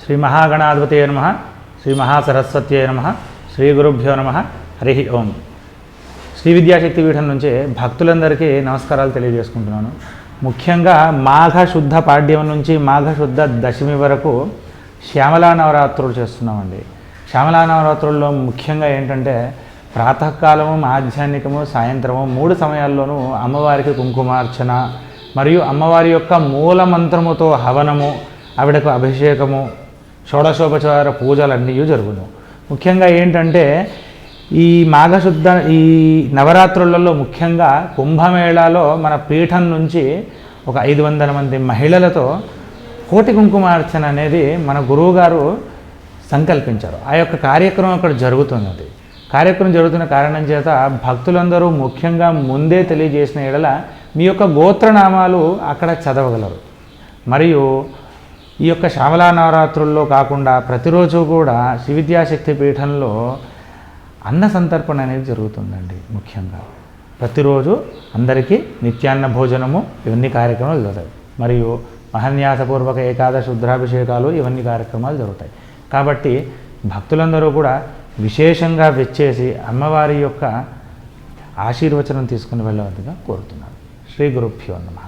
శ్రీ మహాగణాధిపతయే నమః, శ్రీ మహాసరస్వత్యే నమః, శ్రీ గురుభ్యో నమః. హరి ఓం. శ్రీ విద్యాశక్తి పీఠం నుంచి భక్తులందరికీ నమస్కారాలు తెలియజేసుకుంటున్నాను. ముఖ్యంగా మాఘ శుద్ధ పాడ్యం నుంచి మాఘ శుద్ధ దశమి వరకు శ్యామలా నవరాత్రులు చేస్తున్నామండి. శ్యామలా నవరాత్రుల్లో ముఖ్యంగా ఏంటంటే ప్రాతకాలము, మాధ్యాహ్నికము, సాయంత్రము 3 సమయాల్లోనూ అమ్మవారికి కుంకుమార్చన మరియు అమ్మవారి యొక్క మూల మంత్రముతో హవనము, ఆవిడకు అభిషేకము, షోడశోపచార పూజలన్నీ జరుగును. ముఖ్యంగా ఏంటంటే ఈ మాఘశుద్ధ ఈ నవరాత్రులలో ముఖ్యంగా కుంభమేళాలో మన పీఠం నుంచి ఒక 500 మంది మహిళలతో కోటి కుంకుమార్చన అనేది మన గురువుగారు సంకల్పించారు. ఆ యొక్క కార్యక్రమం అక్కడ జరుగుతున్నది. కార్యక్రమం జరుగుతున్న కారణం చేత భక్తులందరూ ముఖ్యంగా ముందే తెలియజేసిన ఎడల మీ యొక్క గోత్రనామాలు అక్కడ చదవగలరు. మరియు ఈ యొక్క శ్యామలా నవరాత్రుల్లో కాకుండా ప్రతిరోజు కూడా శ్రీ విద్యాశక్తి పీఠంలో అన్న సంతర్పణ అనేది జరుగుతుందండి. ముఖ్యంగా ప్రతిరోజు అందరికీ నిత్యాన్న భోజనము ఇవన్నీ కార్యక్రమాలు జరుగుతాయి. మరియు మహాన్యాసపూర్వక ఏకాదశ రుద్రాభిషేకాలు ఇవన్నీ కార్యక్రమాలు జరుగుతాయి. కాబట్టి భక్తులందరూ కూడా విశేషంగా వచ్చేసి అమ్మవారి యొక్క ఆశీర్వచనం తీసుకుని వెళ్ళవద్దుగా కోరుతున్నాను. శ్రీ గురుభ్యో నమః.